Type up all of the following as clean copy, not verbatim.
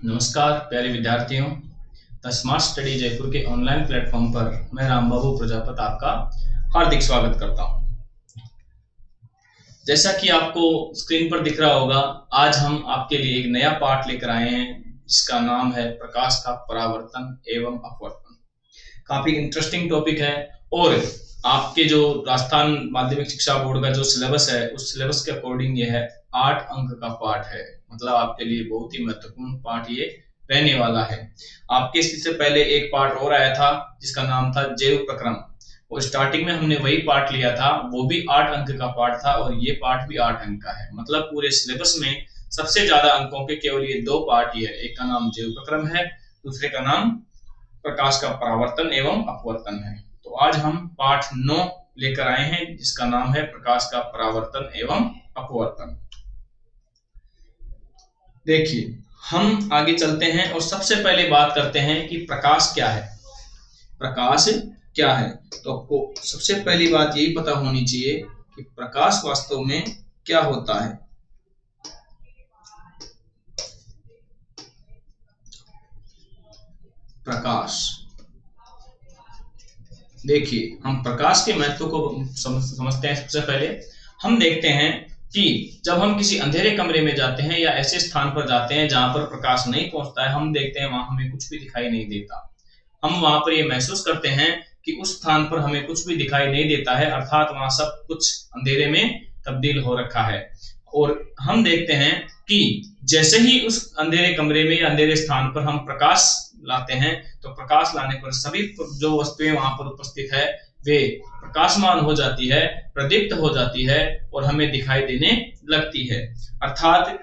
नमस्कार प्यारे विद्यार्थियों। द स्मार्ट स्टडी जयपुर के ऑनलाइन प्लेटफॉर्म पर मैं रामबाबू प्रजापत आपका हार्दिक स्वागत करता हूं। जैसा कि आपको स्क्रीन पर दिख रहा होगा, आज हम आपके लिए एक नया पाठ लेकर आए हैं जिसका नाम है प्रकाश का परावर्तन एवं अपवर्तन। काफी इंटरेस्टिंग टॉपिक है और आपके जो राजस्थान माध्यमिक शिक्षा बोर्ड का जो सिलेबस है उस सिलेबस के अकॉर्डिंग ये है 8 अंक का पाठ है। मतलब आपके लिए बहुत ही महत्वपूर्ण पाठ ये रहने वाला है। आपके इससे पहले एक पाठ और आया था जिसका नाम था जैव प्रक्रम, और स्टार्टिंग में हमने वही पाठ लिया था, वो भी 8 अंक का पाठ था और ये पाठ भी 8 अंक का है। मतलब पूरे सिलेबस में सबसे ज्यादा अंकों के केवल ये 2 पाठ ही है। एक का नाम जैव प्रक्रम है, दूसरे का नाम प्रकाश का परावर्तन एवं अपवर्तन है। तो आज हम पाठ 9 लेकर आए हैं जिसका नाम है प्रकाश का परावर्तन एवं अपवर्तन। देखिए, हम आगे चलते हैं और सबसे पहले बात करते हैं कि प्रकाश क्या है। प्रकाश क्या है तो आपको सबसे पहली बात यही पता होनी चाहिए कि प्रकाश वास्तव में क्या होता है। प्रकाश, देखिए हम प्रकाश के महत्व को समझते हैं। सबसे पहले हम देखते हैं कि जब हम किसी अंधेरे कमरे में जाते हैं या ऐसे स्थान पर जाते हैं जहां पर प्रकाश नहीं पहुंचता है, हम देखते हैं वहां हमें कुछ भी दिखाई नहीं देता। हम वहां पर ये महसूस करते हैं कि उस स्थान पर हमें कुछ भी दिखाई नहीं देता है, अर्थात वहां सब कुछ अंधेरे में तब्दील हो रखा है। और हम देखते हैं कि जैसे ही उस अंधेरे कमरे में या अंधेरे स्थान पर हम प्रकाश लाते हैं तो प्रकाश लाने पर सभी जो वस्तुएं वहां पर उपस्थित है वे प्रकाशमान हो जाती है, प्रदीप्त हो जाती है और हमें दिखाई देने लगती है। अर्थात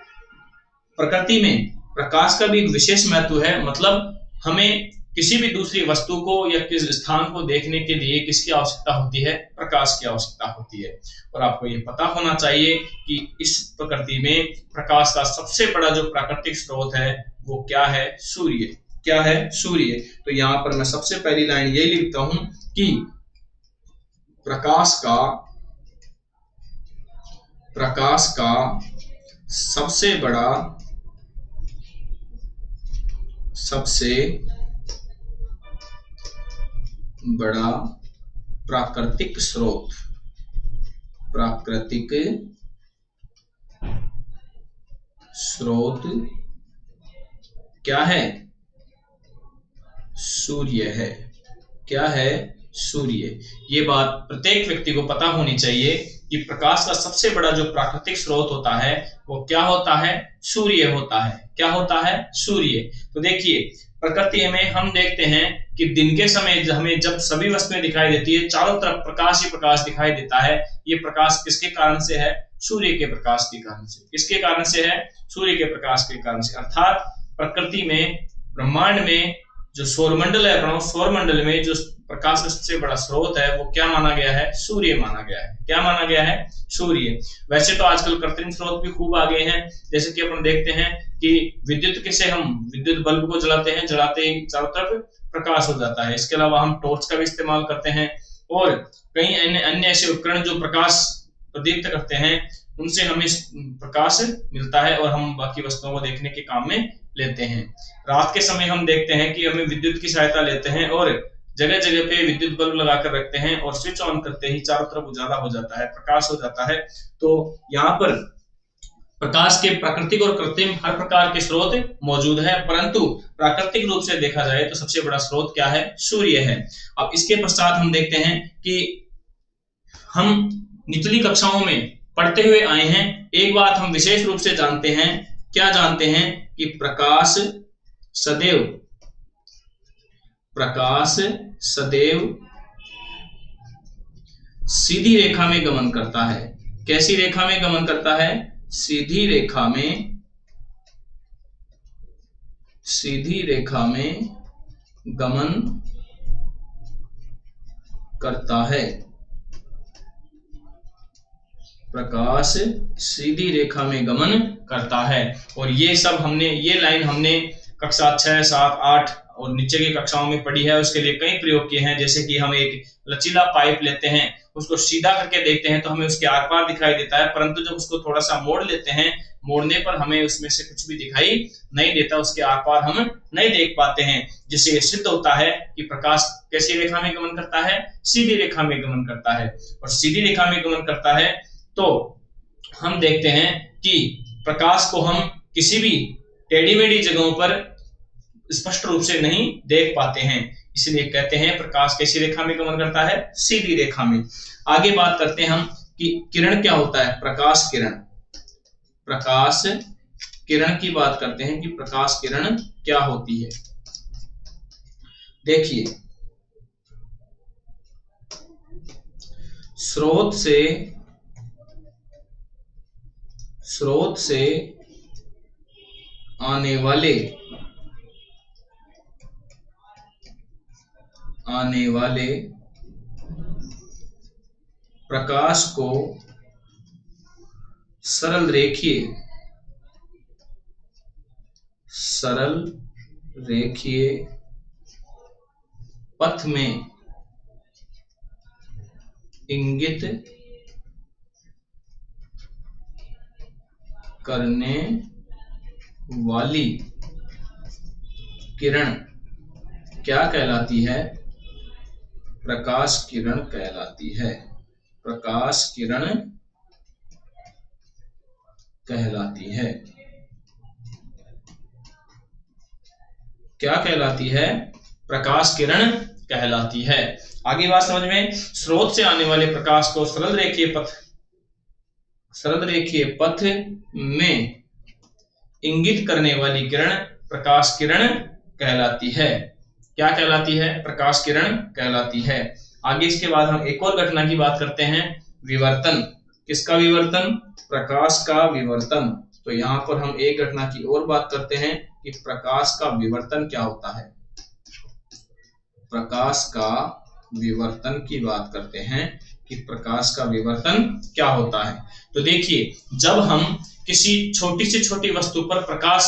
प्रकृति में प्रकाश का भी एक विशेष महत्व है। मतलब हमें किसी भी दूसरी वस्तु को या किस स्थान को देखने के लिए किसकी आवश्यकता होती है? प्रकाश की आवश्यकता होती है। और आपको ये पता होना चाहिए कि इस प्रकृति में प्रकाश का सबसे बड़ा जो प्राकृतिक स्रोत है वो क्या है? सूर्य। क्या है? सूर्य। तो यहाँ पर मैं सबसे पहली लाइन यही लिखता हूं कि प्रकाश का सबसे बड़ा प्राकृतिक स्रोत क्या है? सूर्य है। क्या है? सूर्य। ये बात प्रत्येक व्यक्ति को पता होनी चाहिए कि प्रकाश का सबसे बड़ा जो प्राकृतिक स्रोत होता है वो क्या होता है? सूर्य होता है। क्या होता है? सूर्य। तो देखिए, प्रकृति में हम देखते हैं कि दिन के समय हमें जब सभी वस्तुएं दिखाई देती है, चारों तरफ प्रकाश ही प्रकाश दिखाई देता है। ये प्रकाश किसके कारण से है? सूर्य के प्रकाश के कारण से। किसके कारण से है? सूर्य के प्रकाश के कारण से। अर्थात प्रकृति में, ब्रह्मांड में जो सौरमंडल है, सौरमंडल में जो प्रकाश का सबसे बड़ा स्रोत है वो क्या माना गया है? सूर्य माना गया है। क्या माना गया है? सूर्य। वैसे तो आजकल कृत्रिम स्रोत भी खूब आ गए हैं, जैसे कि अपन देखते हैं कि विद्युत किसे हम विद्युत बल्ब को जलाते हैं, जलाते ही चारों तरफ प्रकाश हो जाता है। इसके अलावा हम टॉर्च का भी इस्तेमाल करते हैं और कई अन्य ऐसे उपकरण जो प्रकाश प्रदीप्त करते हैं उनसे हमें प्रकाश मिलता है और हम बाकी वस्तुओं को देखने के काम में लेते हैं। रात के समय हम देखते हैं कि हमें विद्युत की सहायता लेते हैं और जगह जगह पे विद्युत बल्ब लगाकर रखते हैं और स्विच ऑन करते ही चारों तरफ उजाला हो जाता है, प्रकाश हो जाता है। तो यहाँ पर प्रकाश के प्राकृतिक और कृत्रिम हर प्रकार के स्रोत मौजूद है, परंतु प्राकृतिक रूप से देखा जाए तो सबसे बड़ा स्रोत क्या है? सूर्य है। अब इसके पश्चात हम देखते हैं कि हम निचली कक्षाओं में पढ़ते हुए आए हैं, एक बात हम विशेष रूप से जानते हैं। क्या जानते हैं? कि प्रकाश सदैव सीधी रेखा में गमन करता है। कैसी रेखा में गमन करता है? सीधी रेखा में गमन करता है। प्रकाश सीधी रेखा में गमन करता है। और ये लाइन हमने कक्षा 6, 7, 8 और नीचे की कक्षाओं में पढ़ी है। उसके लिए कई प्रयोग किए हैं, जैसे कि हम एक लचीला पाइप लेते हैं, उसको सीधा करके देखते हैं तो हमें उसके आर पार दिखाई देता है, परंतु जब उसको थोड़ा सा मोड़ लेते हैं, मोड़ने पर हमें उसमें से कुछ भी दिखाई नहीं देता, उसके आर पार हम नहीं देख पाते हैं, जिससे ये सिद्ध होता है कि प्रकाश कैसी रेखा में गमन करता है, सीधी रेखा में गमन करता है। और सीधी रेखा में गमन करता है तो हम देखते हैं कि प्रकाश को हम किसी भी टेढ़ी मेढ़ी जगहों पर स्पष्ट रूप से नहीं देख पाते हैं, इसलिए कहते हैं प्रकाश कैसी रेखा में गमन करता है, सीधी रेखा में। आगे बात करते हैं हम कि किरण क्या होता है, प्रकाश किरण। प्रकाश किरण की बात करते हैं कि प्रकाश किरण क्या होती है। देखिए, स्रोत से आने वाले प्रकाश को सरल रेखीय पथ में इंगित करने वाली किरण क्या कहलाती है, प्रकाश किरण कहलाती है। प्रकाश किरण कहलाती है। क्या कहलाती है, प्रकाश किरण कहलाती है। आगे बात समझ में, स्रोत से आने वाले प्रकाश को सरल रेखीय पथ में इंगित करने वाली किरण प्रकाश किरण कहलाती है। क्या कहलाती है, प्रकाश किरण कहलाती है। आगे इसके बाद हम एक और घटना की बात करते हैं, विवर्तन। किसका विवर्तन, प्रकाश का विवर्तन। तो यहाँ पर हम एक घटना की और बात करते हैं कि प्रकाश का विवर्तन क्या होता है। प्रकाश का विवर्तन की बात करते हैं कि प्रकाश का विवर्तन क्या होता है। तो देखिए, जब हम किसी छोटी से छोटी वस्तु पर प्रकाश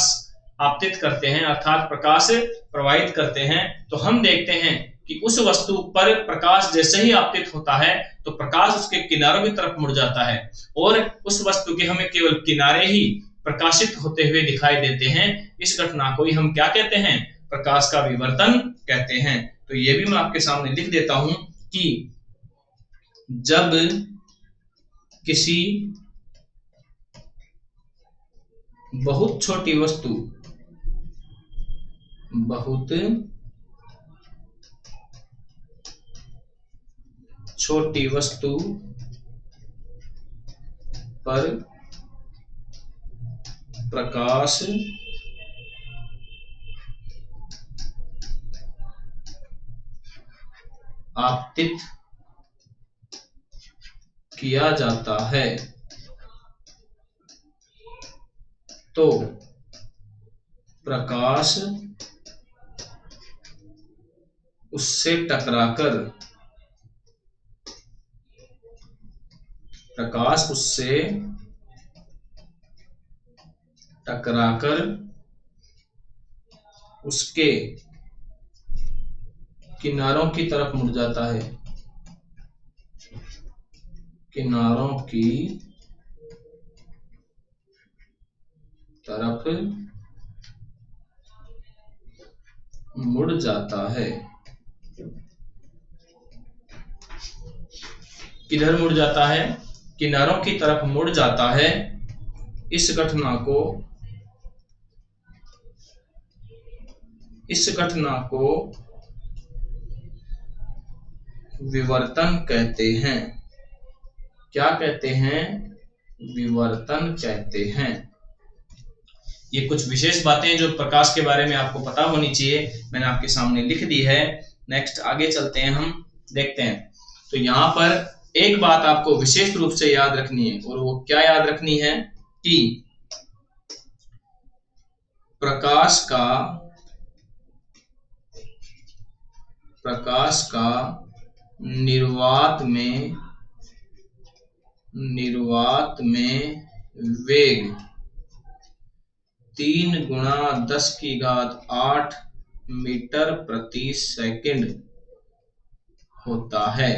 आपतित करते हैं, अर्थात प्रकाश प्रवाहित करते हैं, तो हम देखते हैं कि उस वस्तु पर प्रकाश जैसे ही आपतित होता है तो प्रकाश उसके किनारों की तरफ मुड़ जाता है और उस वस्तु के हमें केवल किनारे ही प्रकाशित होते हुए दिखाई देते हैं। इस घटना को ही हम क्या कहते हैं, प्रकाश का विवर्तन कहते हैं। तो ये भी मैं आपके सामने लिख देता हूं कि जब किसी बहुत छोटी वस्तु पर प्रकाश आपतित किया जाता है तो प्रकाश उससे टकराकर उसके किनारों की तरफ मुड़ जाता है। किनारों की तरफ मुड़ जाता है। किधर मुड़ जाता है, किनारों की तरफ मुड़ जाता है। इस घटना को विवर्तन कहते हैं। क्या कहते हैं, विवर्तन कहते हैं। ये कुछ विशेष बातें जो प्रकाश के बारे में आपको पता होनी चाहिए, मैंने आपके सामने लिख दी है। नेक्स्ट आगे चलते हैं, हम देखते हैं। तो यहाँ पर एक बात आपको विशेष रूप से याद रखनी है, और वो क्या याद रखनी है कि प्रकाश का निर्वात में वेग 3 × 10⁸ मीटर प्रति सेकंड होता है।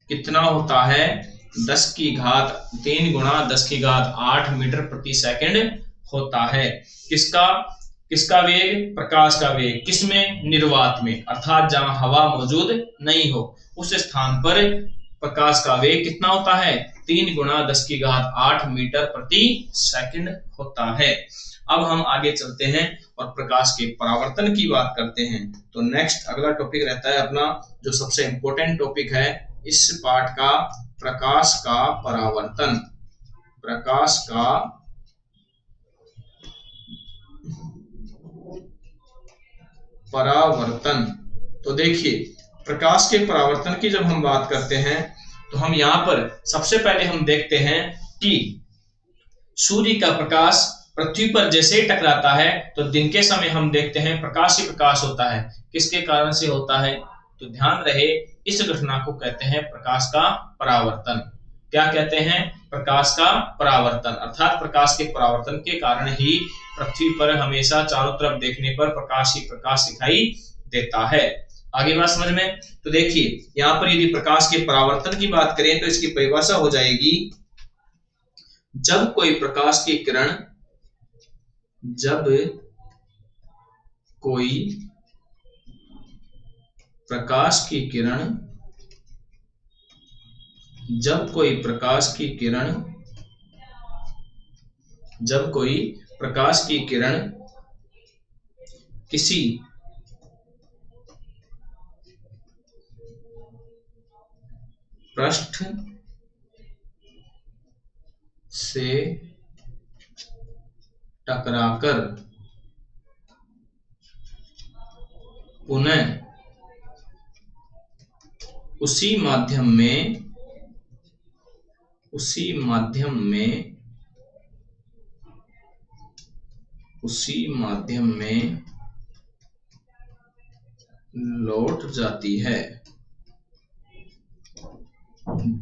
कितना होता है, 3 गुणा 10⁸ मीटर प्रति सेकंड होता है। किसका वेग? प्रकाश का वेग। किसमें? निर्वात में, अर्थात जहां हवा मौजूद नहीं हो उस स्थान पर प्रकाश का वेग कितना होता है? 3 गुणा 10⁸ मीटर प्रति सेकंड होता है। अब हम आगे चलते हैं और प्रकाश के परावर्तन की बात करते हैं। तो नेक्स्ट अगला टॉपिक रहता है अपना जो सबसे इंपॉर्टेंट टॉपिक है इस पाठ का, प्रकाश का परावर्तन। प्रकाश का परावर्तन। तो देखिए, प्रकाश के परावर्तन की जब हम बात करते हैं तो हम यहाँ पर सबसे पहले हम देखते हैं कि सूर्य का प्रकाश पृथ्वी पर जैसे ही टकराता है तो दिन के समय हम देखते हैं प्रकाश ही प्रकाश होता है। किसके कारण से होता है? तो ध्यान रहे, इस घटना को कहते हैं प्रकाश का परावर्तन। क्या कहते हैं? प्रकाश का परावर्तन। अर्थात प्रकाश के परावर्तन के कारण ही पृथ्वी पर हमेशा चारों तरफ देखने पर प्रकाश ही प्रकाश दिखाई देता है। आगे बात समझ में? तो देखिए, यहाँ पर यदि प्रकाश के परावर्तन की बात करें तो इसकी परिभाषा हो जाएगी, जब कोई प्रकाश की किरण जब कोई प्रकाश की किरण किसी पृष्ठ से टकराकर पुनः उसी माध्यम में लौट जाती है।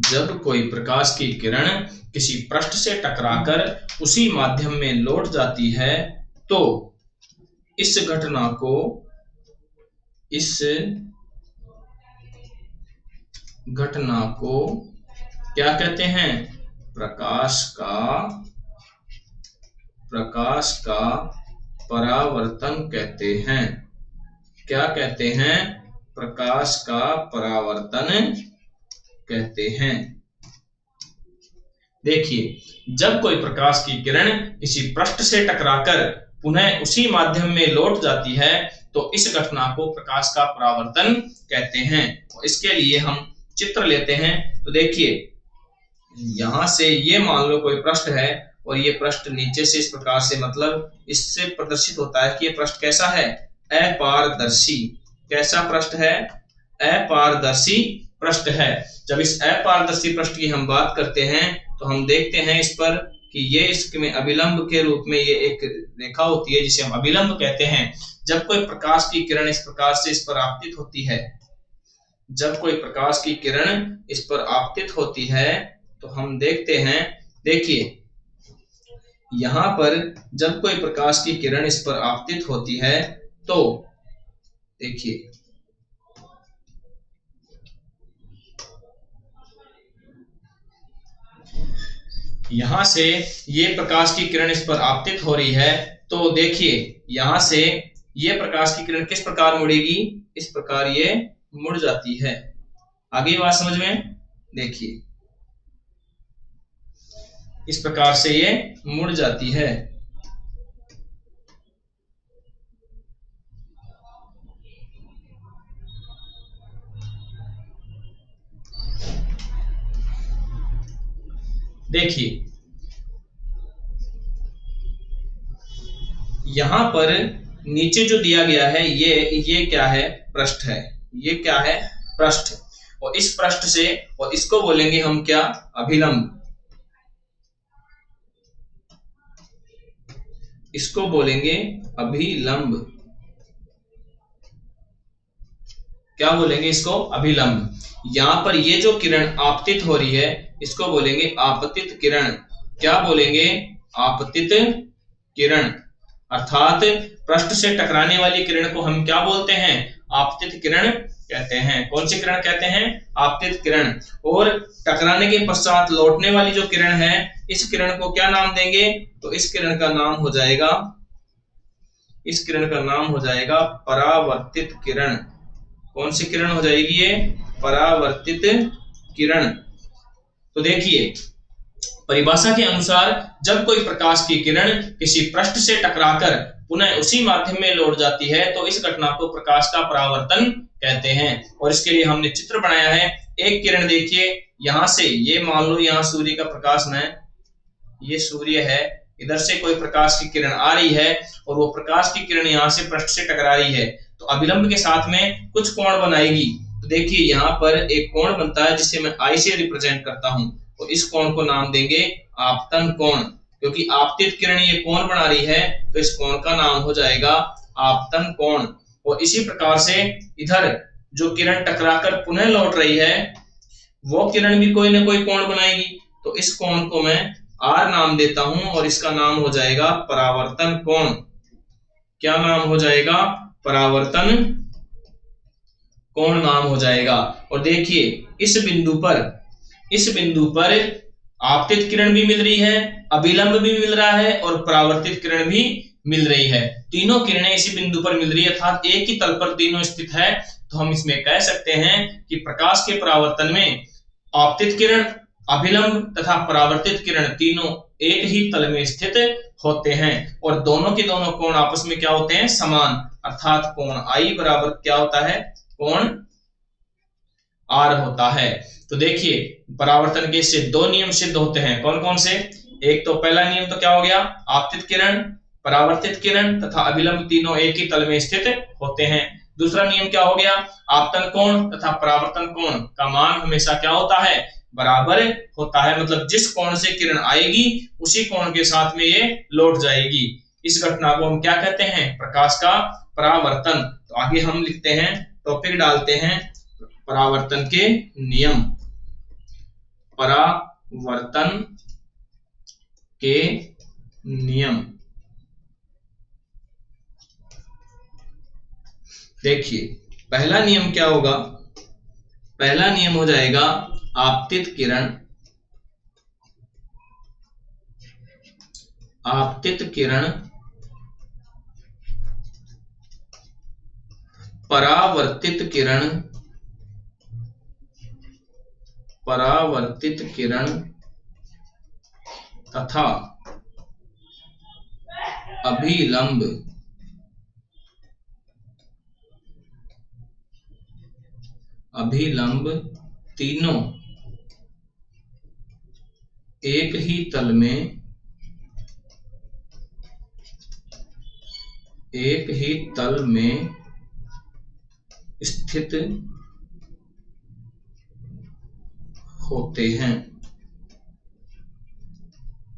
जब कोई प्रकाश की किरण किसी पृष्ठ से टकराकर उसी माध्यम में लौट जाती है तो इस घटना को क्या कहते हैं? प्रकाश का परावर्तन कहते हैं। क्या कहते हैं? प्रकाश का परावर्तन कहते हैं। देखिए, जब कोई प्रकाश की किरण किसी पृष्ठ से टकराकर पुनः उसी माध्यम में लौट जाती है तो इस घटना को प्रकाश का परावर्तन कहते हैं। इसके लिए हम चित्र लेते हैं। तो देखिए, यहां से ये मान लो कोई पृष्ठ है और ये पृष्ठ नीचे से इस प्रकार से, मतलब इससे प्रदर्शित होता है कि ये पृष्ठ कैसा है? अपारदर्शी। कैसा पृष्ठ है? अपारदर्शी पृष्ठ है। जब इस अपारदर्शी पृष्ठ की हम बात करते हैं तो हम देखते हैं इस पर कि ये इसमें अभिलंब के रूप में ये एक रेखा होती है जिसे हम अभिलंब कहते हैं। जब कोई प्रकाश की किरण इस प्रकार से इस पर आपतित होती है, तो हम देखते हैं, देखिए यहां पर जब कोई प्रकाश की किरण इस पर आपतित होती है तो देखिए यहां से ये प्रकाश की किरण इस पर आपतित हो रही है तो देखिए यहां से ये प्रकाश की किरण किस प्रकार मुड़ेगी? इस प्रकार ये मुड़ जाती है। आगे बात समझ में? देखिए इस प्रकार से ये मुड़ जाती है। देखिए यहां पर नीचे जो दिया गया है ये क्या है? पृष्ठ है। ये क्या है? पृष्ठ। और इस पृष्ठ से और इसको बोलेंगे हम क्या? अभिलंब। इसको बोलेंगे अभिलंब। क्या बोलेंगे इसको? अभिलंब। यहां पर ये जो किरण आपतित हो रही है इसको बोलेंगे आपतित किरण। क्या बोलेंगे? आपतित किरण। अर्थात पृष्ठ से टकराने वाली किरण को हम क्या बोलते हैं? आपतित किरण कहते हैं। कौन सी किरण कहते हैं? आपतित किरण। और टकराने के पश्चात लौटने वाली जो किरण है, इस किरण को क्या नाम देंगे? तो इस किरण का नाम हो जाएगा, इस किरण का नाम हो जाएगा परावर्तित किरण। कौन सी किरण हो जाएगी ये? परावर्तित किरण। तो देखिए, परिभाषा के अनुसार जब कोई प्रकाश की किरण किसी पृष्ठ से टकराकर पुनः उसी माध्यम में लौट जाती है तो इस घटना को प्रकाश का परावर्तन कहते हैं। और इसके लिए हमने चित्र बनाया है। एक किरण देखिए, यहां से, ये मान लो यहां सूर्य का प्रकाश है, ये सूर्य है, इधर से कोई प्रकाश की किरण आ रही है और वो प्रकाश की किरण यहां से पृष्ठ से टकरा रही है, तो अभिलंब के साथ में कुछ कोण बनाएगी। तो देखिए यहाँ पर एक कोण बनता है जिसे मैं आई से रिप्रेजेंट करता हूं, तो इस कोण को नाम देंगे आपतन कोण। क्योंकि आपतित किरण ये कोण बना रही है तो इस कोण का नाम हो जाएगा आपतन कोण। और इसी प्रकार से इधर जो किरण टकराकर पुनः लौट रही है वो किरण भी कोई ना कोई कोण बनाएगी, तो इस कोण को मैं आर नाम देता हूं और इसका नाम हो जाएगा परावर्तन कोण। क्या नाम हो जाएगा? परावर्तन कोण नाम हो जाएगा। और देखिए इस बिंदु पर आपतित किरण भी मिल रही है, अभिलंब भी मिल रहा है और परावर्तित किरण भी मिल रही है। तीनों किरणें इसी बिंदु पर मिल रही है, अर्थात एक ही तल पर तीनों स्थित है। तो हम इसमें कह सकते हैं कि प्रकाश के परावर्तन में आपतित किरण, अभिलंब तथा परावर्तित किरण तीनों एक ही तल में स्थित होते हैं और दोनों के दोनों कोण आपस में क्या होते हैं? समान। अर्थात कोण आई बराबर क्या होता है? कोण आर होता है। तो देखिए परावर्तन के इससे दो नियम सिद्ध होते हैं। कौन कौन से? एक तो पहला नियम तो क्या हो गया? आपतित किरण, परावर्तित किरण तथा अभिलंब तीनों एक ही तल में स्थित होते हैं। दूसरा नियम क्या हो गया? आपतन कोण तथा परावर्तन कोण का मान हमेशा क्या होता है? बराबर होता है। मतलब जिस कोण से किरण आएगी उसी कोण के साथ में ये लौट जाएगी। इस घटना को हम क्या कहते हैं? प्रकाश का परावर्तन। तो आगे हम लिखते हैं, टॉपिक डालते हैं परावर्तन के नियम। परावर्तन के नियम। देखिए पहला नियम क्या होगा? पहला नियम हो जाएगा आपतित किरण, आपतित किरण परावर्तित किरण, परावर्तित किरण तथा अभिलंब तीनों एक ही तल में स्थित होते हैं,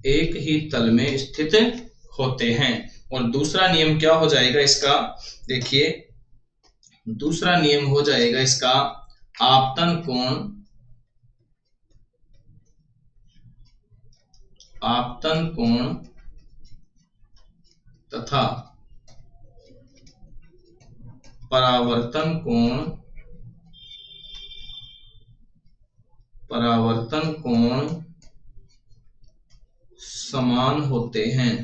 एक ही तल में स्थित होते हैं। और दूसरा नियम क्या हो जाएगा इसका? देखिए दूसरा नियम हो जाएगा इसका आपतन कोण, आपतन कोण तथा परावर्तन कोण, परावर्तन कोण समान होते हैं,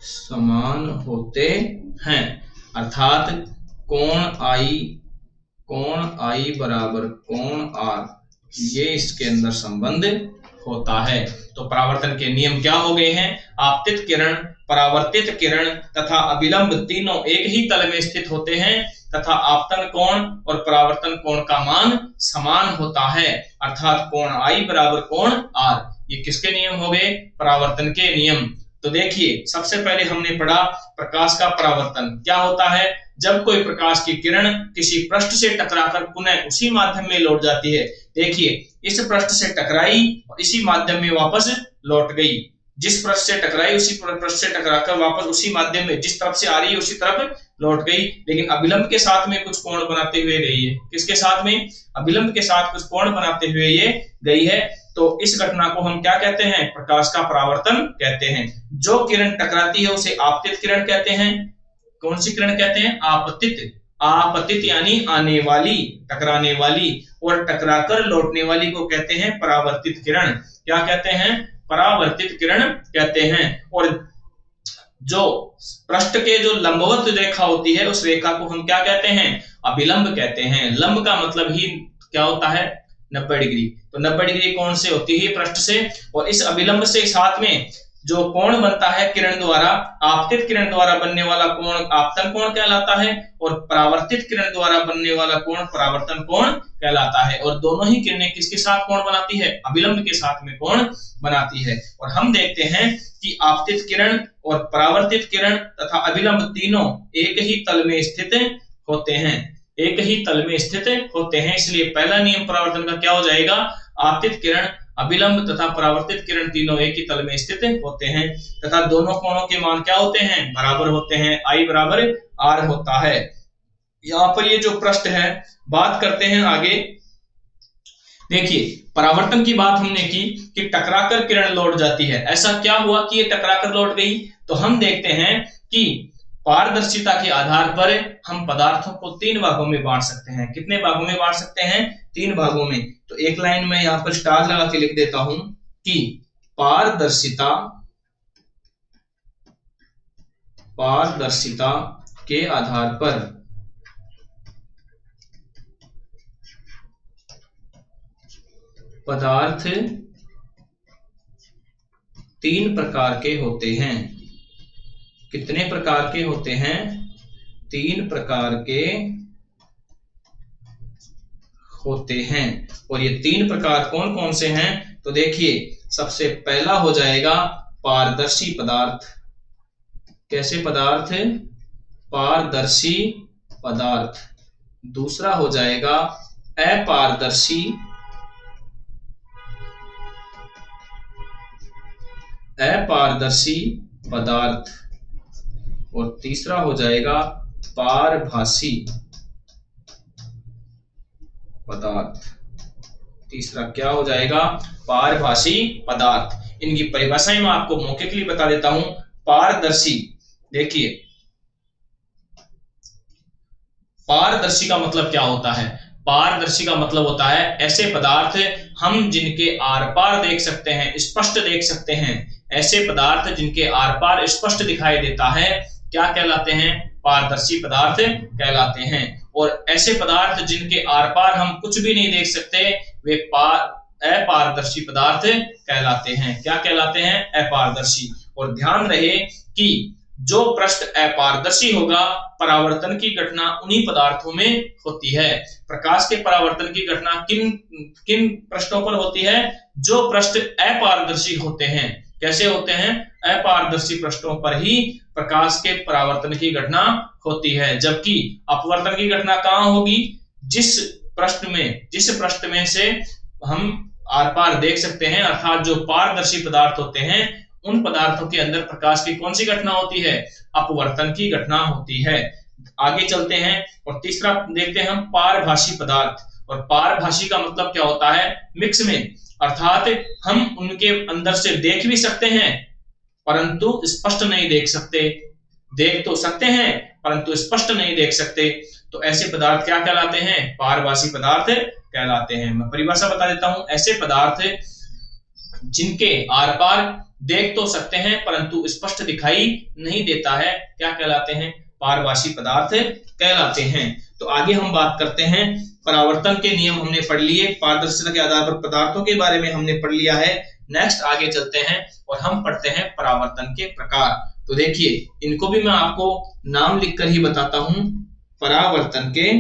समान होते हैं। अर्थात कोण आई बराबर कोण आर, ये इसके अंदर संबंध होता है। तो परावर्तन के नियम क्या हो गए हैं? आपतित किरण, परावर्तित किरण तथा अभिलंब तीनों एक ही तल में स्थित होते हैं तथा आपतन कोण और परावर्तन कोण का मान समान होता है। अर्थात कोण आई बराबर कोण आर। ये किसके नियम हो गए? परावर्तन के नियम। तो देखिए सबसे पहले हमने पढ़ा प्रकाश का परावर्तन क्या होता है? जब कोई प्रकाश की किरण किसी पृष्ठ से टकराकर पुनः उसी माध्यम में लौट जाती है। देखिए इस पृष्ठ से टकराई और इसी माध्यम में वापस लौट गई। जिस पृष्ठ से टकराई उसी पृष्ठ से टकराकर वापस उसी माध्यम में जिस तरफ से आ रही है उसी तरफ लौट गई, लेकिन अभिलंब के साथ में कुछ कोण बनाते हुए गई है। किसके साथ में? अभिलंब के साथ कुछ कोण बनाते हुए ये गई है। तो इस घटना को हम क्या कहते हैं? प्रकाश का परावर्तन कहते हैं। जो किरण टकराती है उसे आपतित किरण कहते हैं, कौन सी किरण कहते हैं? आपतित। आपतित यानी आने वाली, टकराने वाली, और टकराकर लौटने वाली को कहते हैं परावर्तित किरण। क्या कहते हैं? परावर्तित किरण कहते हैं। और जो पृष्ठ के जो लंबवत रेखा होती है उस रेखा को हम क्या कहते हैं? अभिलंब कहते हैं। लंब का मतलब ही क्या होता है? 90 डिग्री। तो 90 डिग्री कौन से होती है? पृष्ठ से। और इस अभिलंब से साथ में जो कोण बनता है किरण द्वारा, आपतित किरण द्वारा बनने वाला कोण आपतन कोण कहलाता है, और परावर्तित किरण द्वारा बनने वाला कोण परावर्तन कोण कहलाता है। और दोनों ही किरणें किसके साथ कोण बनाती है? अभिलंब के साथ में कोण बनाती है। और हम देखते हैं कि आपतित किरण और परावर्तित किरण तथा अभिलंब तीनों एक ही तल में स्थित होते हैं, एक ही तल में स्थित होते हैं। इसलिए पहला नियम परावर्तन का क्या हो जाएगा? आपतित किरण, अभिलंब तथा परावर्तित किरण तीनों एक ही तल में स्थित होते हैं तथा दोनों कोणों के मान क्या होते हैं? बराबर होते हैं। I बराबर R होता है। यहाँ पर ये जो पृष्ठ है, बात करते हैं आगे। देखिए, परावर्तन की बात हमने की कि टकराकर किरण लौट जाती है। ऐसा क्या हुआ कि ये टकराकर लौट गई? तो हम देखते हैं कि पारदर्शिता के आधार पर हम पदार्थों को 3 भागों में बांट सकते हैं। कितने भागों में बांट सकते हैं? 3 भागों में। तो एक लाइन में यहां पर स्टार लगा के लिख देता हूं कि पारदर्शिता के आधार पर पदार्थ 3 प्रकार के होते हैं। कितने प्रकार के होते हैं? 3 प्रकार के होते हैं। और ये 3 प्रकार कौन कौन से हैं? तो देखिए, सबसे पहला हो जाएगा पारदर्शी पदार्थ। कैसे पदार्थ? पारदर्शी पदार्थ। दूसरा हो जाएगा अपारदर्शी पदार्थ। और तीसरा हो जाएगा पारभासी पदार्थ। तीसरा क्या हो जाएगा? पारभासी पदार्थ। इनकी परिभाषाएं मैं आपको मौके के लिए बता देता हूं। पारदर्शी, देखिए, पारदर्शी का मतलब क्या होता है? पारदर्शी का मतलब होता है ऐसे पदार्थ हम जिनके आर पार देख सकते हैं, स्पष्ट देख सकते हैं। ऐसे पदार्थ जिनके आर पार स्पष्ट दिखाई देता है क्या कहलाते हैं? पारदर्शी पदार्थ कहलाते हैं। और ऐसे पदार्थ जिनके आर पार हम कुछ भी नहीं देख सकते, वे अपारदर्शी पदार्थ कहलाते हैं। क्या कहलाते हैं? अपारदर्शी। और ध्यान रहे कि जो पृष्ठ अपारदर्शी होगा, परावर्तन की घटना उन्हीं पदार्थों में होती है। प्रकाश के परावर्तन की घटना किन किन पृष्ठों पर होती है? जो पृष्ठ अपारदर्शी होते हैं। कैसे होते हैं? अपारदर्शी पृष्ठों पर ही प्रकाश के परावर्तन की घटना होती है। जबकि अपवर्तन की घटना कहां होगी? जिस पृष्ठ में से हम आर पार देख सकते हैं, अर्थात जो पारदर्शी पदार्थ होते हैं, उन पदार्थों के अंदर प्रकाश की कौन सी घटना होती है? अपवर्तन की घटना होती है। आगे चलते हैं और तीसरा देखते हैं हम पारभासी पदार्थ। और पारभासी का मतलब क्या होता है? मिक्स में, अर्थात हम उनके अंदर से देख भी सकते हैं परंतु स्पष्ट नहीं देख सकते। देख तो सकते हैं परंतु स्पष्ट नहीं देख सकते। तो ऐसे पदार्थ क्या कहलाते हैं? पारभासी पदार्थ कहलाते हैं। मैं परिभाषा बता देता हूं। ऐसे पदार्थ जिनके आर पार देख तो सकते हैं परंतु स्पष्ट दिखाई नहीं देता है, क्या कहलाते हैं? पारभासी पदार्थ कहलाते हैं। तो आगे हम बात करते हैं, परावर्तन के नियम हमने पढ़ लिए, पारदर्शिता के आधार पर पदार्थों के बारे में हमने पढ़ लिया है। नेक्स्ट आगे चलते हैं और हम पढ़ते हैं परावर्तन के प्रकार। तो देखिए, इनको भी मैं आपको नाम लिखकर ही बताता हूं। परावर्तन के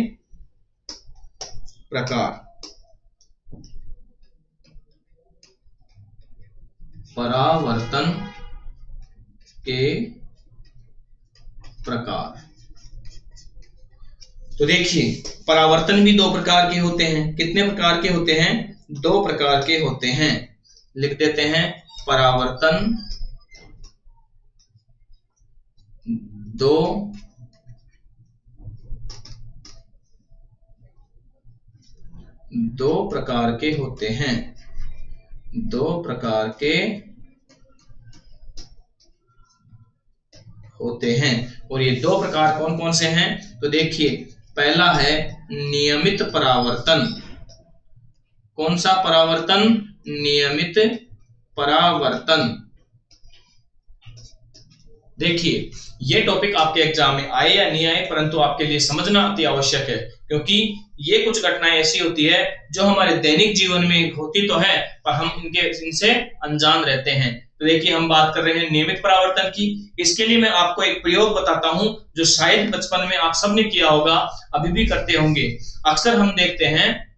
प्रकार। परावर्तन के प्रकार। तो देखिए, परावर्तन भी 2 प्रकार के होते हैं। कितने प्रकार के होते हैं? 2 प्रकार के होते हैं। लिख देते हैं परावर्तन 2 प्रकार के होते हैं। 2 प्रकार के होते हैं। और ये 2 प्रकार कौन कौन से हैं? तो देखिए, पहला है नियमित परावर्तन। कौन सा परावर्तन? नियमित परावर्तन। देखिए, ये टॉपिक आपके एग्जाम में आए या नहीं आए, परंतु आपके लिए समझना अति आवश्यक है, क्योंकि ये कुछ घटनाएं ऐसी होती है जो हमारे दैनिक जीवन में होती तो है, पर हम इनसे अनजान रहते हैं। तो देखिए, हम बात कर रहे हैं नियमित परावर्तन की। इसके लिए मैं आपको एक प्रयोग बताता हूं, जो शायद बचपन में आप सबने किया होगा, अभी भी करते होंगे। अक्सर हम देखते हैं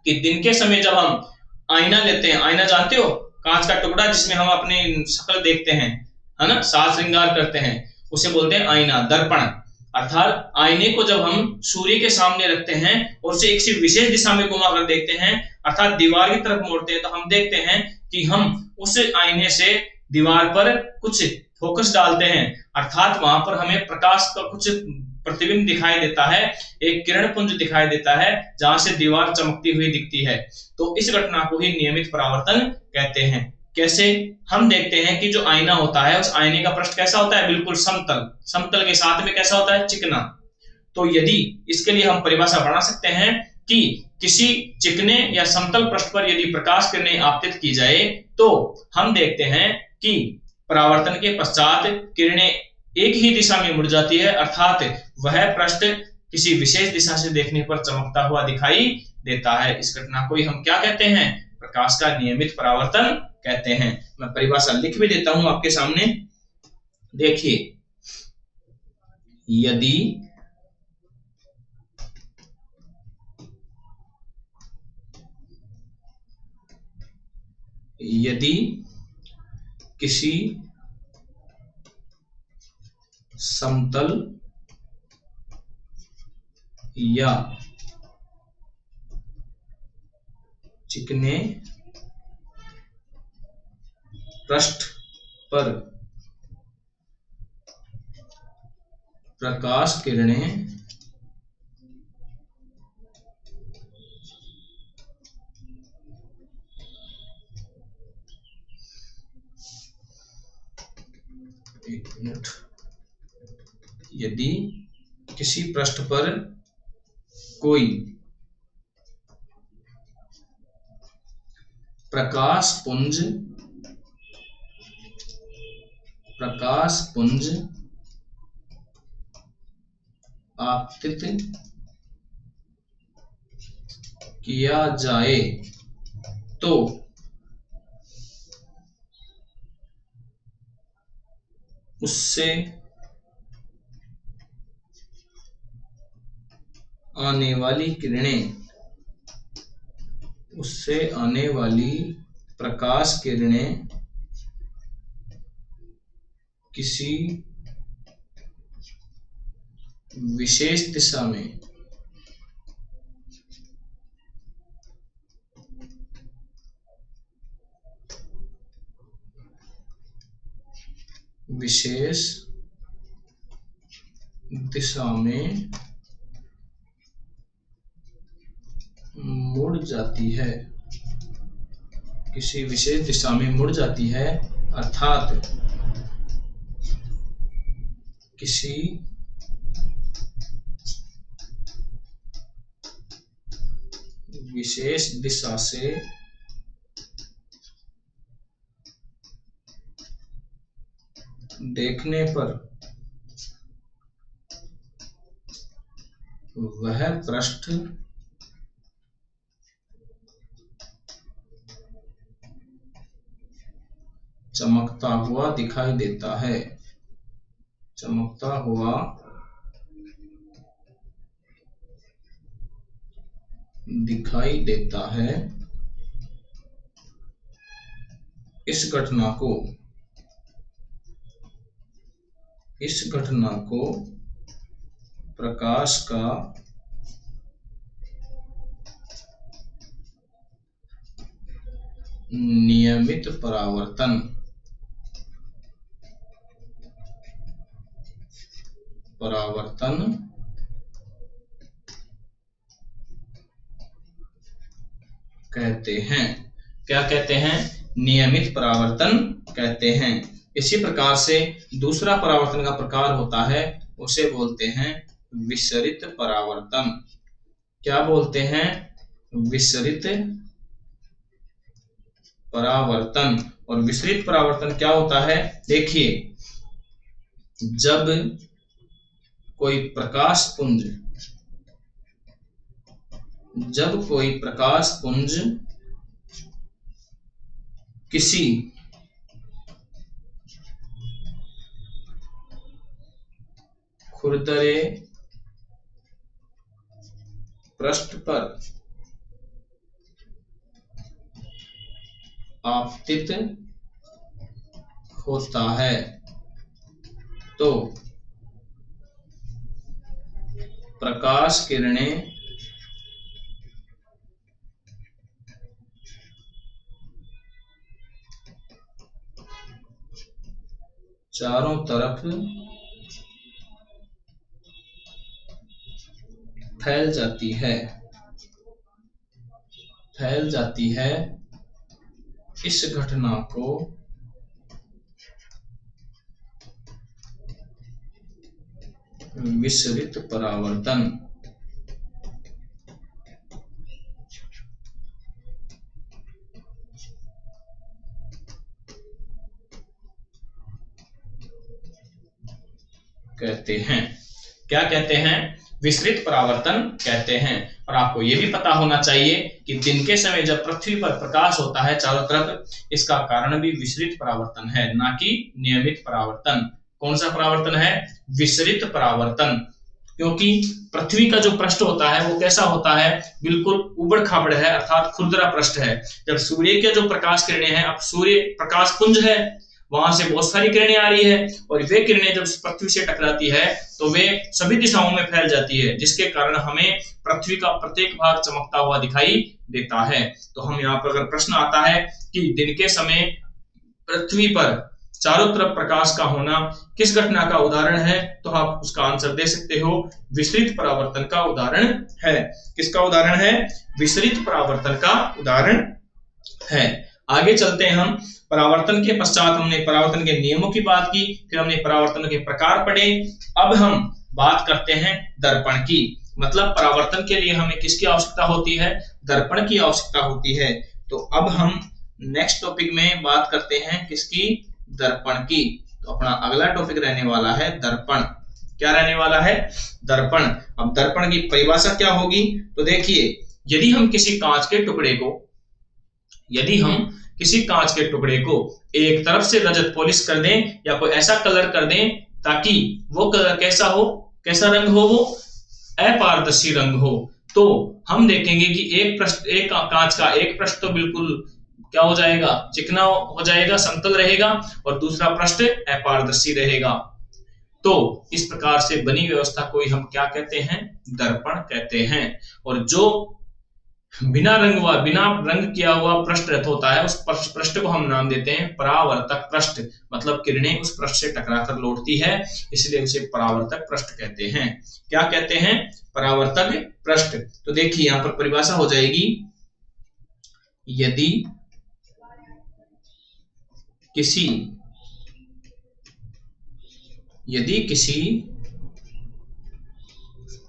कि दिन के समय जब हम आईना लेते हैं, आईना जानते हो, कांच का टुकड़ा जिसमें हम अपनी शक्ल देखते हैं, है ना, साज श्रृंगार करते हैं, उसे बोलते हैं आईना, दर्पण। अर्थात आईने को जब हम सूर्य के सामने रखते हैं और उसे एक विशेष दिशा में घुमाकर देखते हैं, अर्थात दीवार की तरफ मोड़ते हैं, तो हम देखते हैं कि हम उस आईने से दीवार पर कुछ फोकस डालते हैं, अर्थात वहां पर हमें प्रकाश का कुछ प्रतिबिंब दिखाई देता है, एक किरण पुंज दिखाई देता है, जहां से दीवार चमकती हुई दिखती है। तो इस घटना को ही नियमित परावर्तन कहते हैं। कैसे? हम देखते हैं कि जो आईना होता है, उस आईने का पृष्ठ कैसा होता है? बिल्कुल समतल। समतल के साथ में कैसा होता है? चिकना। तो यदि इसके लिए हम परिभाषा बना सकते हैं कि किसी चिकने या समतल पृष्ठ पर यदि प्रकाश किरणें आपतित की जाए, तो हम देखते हैं कि परावर्तन के पश्चात किरणें एक ही दिशा में मुड़ जाती है, अर्थात वह पृष्ठ किसी विशेष दिशा से देखने पर चमकता हुआ दिखाई देता है। इस घटना को ही हम क्या कहते हैं? प्रकाश का नियमित परावर्तन कहते हैं। मैं परिभाषा लिख भी देता हूं आपके सामने। देखिए, यदि किसी समतल या चिकने पृष्ठ पर प्रकाश किरणें यदि किसी पृष्ठ पर कोई प्रकाश पुंज आपतित किया जाए, तो उससे आने वाली प्रकाश किरणें किसी विशेष दिशा में मुड़ जाती है, किसी विशेष दिशा में मुड़ जाती है, अर्थात किसी विशेष दिशा से देखने पर वह पृष्ठ चमकता हुआ दिखाई देता है, इस घटना को प्रकाश का नियमित परावर्तन कहते हैं। क्या कहते हैं? नियमित परावर्तन कहते हैं। इसी प्रकार से दूसरा परावर्तन का प्रकार होता है, उसे बोलते हैं विसरित परावर्तन। क्या बोलते हैं? विसरित परावर्तन। और विसरित परावर्तन क्या होता है? देखिए, जब कोई प्रकाश पुंज किसी खुरदरे पृष्ठ पर आपतित होता है तो प्रकाश किरणें चारों तरफ फैल जाती है। इस घटना को विसरित परावर्तन कहते हैं। क्या कहते हैं? विसरित परावर्तन कहते हैं। और आपको यह भी पता होना चाहिए कि दिन के समय जब पृथ्वी पर प्रकाश होता है चारों तरफ, इसका कारण भी विसरित परावर्तन है, ना कि नियमित परावर्तन। कौन सा परावर्तन है? विसरित परावर्तन। क्योंकि पृथ्वी का जो पृष्ठ होता है वो कैसा होता है? बिल्कुल उबड़ खाबड़ है, अर्थात खुरदरा पृष्ठ है। जब सूर्य के जो प्रकाश किरणें हैं, अब सूर्य प्रकाश पुंज है, वहां से बहुत सारी किरणें आ रही है, और वे किरणें जब पृथ्वी से टकराती है तो वे सभी दिशाओं में फैल जाती है, जिसके कारण हमें पृथ्वी का प्रत्येक भाग चमकता हुआ दिखाई देता है। तो हम यहाँ पर अगर प्रश्न आता है कि दिन के समय पृथ्वी पर चारों तरफ प्रकाश का होना किस घटना का उदाहरण है, तो आप उसका आंसर दे सकते हो, विसरित परावर्तन का उदाहरण है। किसका उदाहरण है? विसरित परावर्तन का उदाहरण है। आगे चलते हैं हम। परावर्तन के पश्चात हमने परावर्तन के नियमों की बात की, फिर हमने परावर्तन के प्रकार पढ़े। अब हम बात करते हैं दर्पण की। मतलब परावर्तन के लिए हमें किसकी आवश्यकता होती है? दर्पण की आवश्यकता होती है। तो अब हम नेक्स्ट टॉपिक में बात करते हैं किसकी? दर्पण की। तो अपना अगला टॉपिक रहने वाला है दर्पण। क्या रहने वाला है? दर्पण। अब दर्पण की परिभाषा क्या होगी? तो देखिए, यदि हम किसी कांच के टुकड़े को एक तरफ से रजत पॉलिश कर दें या कोई ऐसा कलर कर दें ताकि वो कलर कैसा रंग हो? वो अपारदर्शी रंग हो, तो हम देखेंगे कि एक कांच का एक पृष्ठ तो बिल्कुल क्या हो जाएगा? चिकना हो जाएगा, समतल रहेगा, और दूसरा पृष्ठ अपारदर्शी रहेगा। तो इस प्रकार से बनी व्यवस्था को हम क्या कहते हैं? दर्पण कहते हैं। और जो बिना रंग किया हुआ पृष्ठ होता है, उस पृष्ठ को हम नाम देते हैं परावर्तक पृष्ठ। मतलब किरणें उस पृष्ठ से टकराकर लौटती है, इसलिए उसे परावर्तक पृष्ठ कहते हैं। क्या कहते हैं? परावर्तक पृष्ठ। तो देखिए यहां पर परिभाषा हो जाएगी, यदि किसी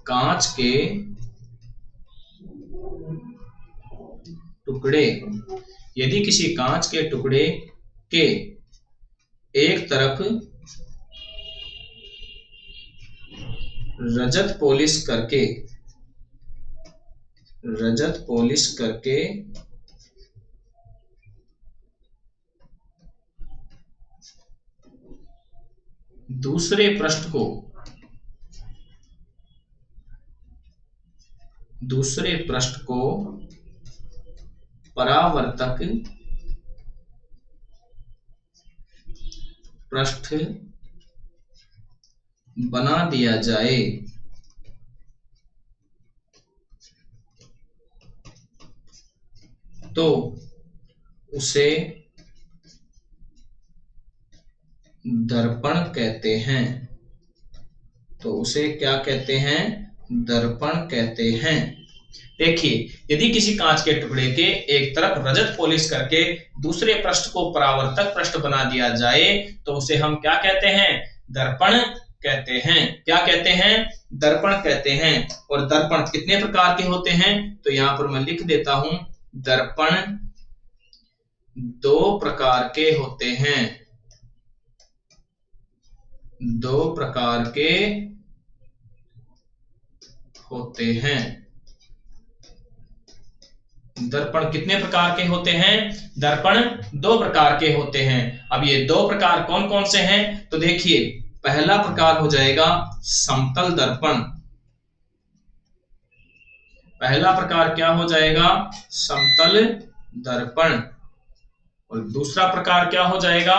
कांच के टुकड़े के एक तरफ रजत पॉलिश करके दूसरे पृष्ठ को परावर्तक पृष्ठ बना दिया जाए तो उसे दर्पण कहते हैं। तो उसे क्या कहते हैं? दर्पण कहते हैं। देखिए, यदि किसी कांच के टुकड़े के एक तरफ रजत पॉलिश करके दूसरे पृष्ठ को परावर्तक पृष्ठ बना दिया जाए तो उसे हम क्या कहते हैं? दर्पण कहते हैं। क्या कहते हैं? दर्पण कहते हैं। और दर्पण कितने प्रकार के होते हैं? तो यहां पर मैं लिख देता हूं, दर्पण 2 प्रकार के होते हैं। 2 प्रकार के होते हैं। दर्पण कितने प्रकार के होते हैं? दर्पण 2 प्रकार के होते हैं। अब ये 2 प्रकार कौन कौन से हैं? तो देखिए, पहला प्रकार हो जाएगा समतल दर्पण। पहला प्रकार क्या हो जाएगा? समतल दर्पण। और दूसरा प्रकार क्या हो जाएगा?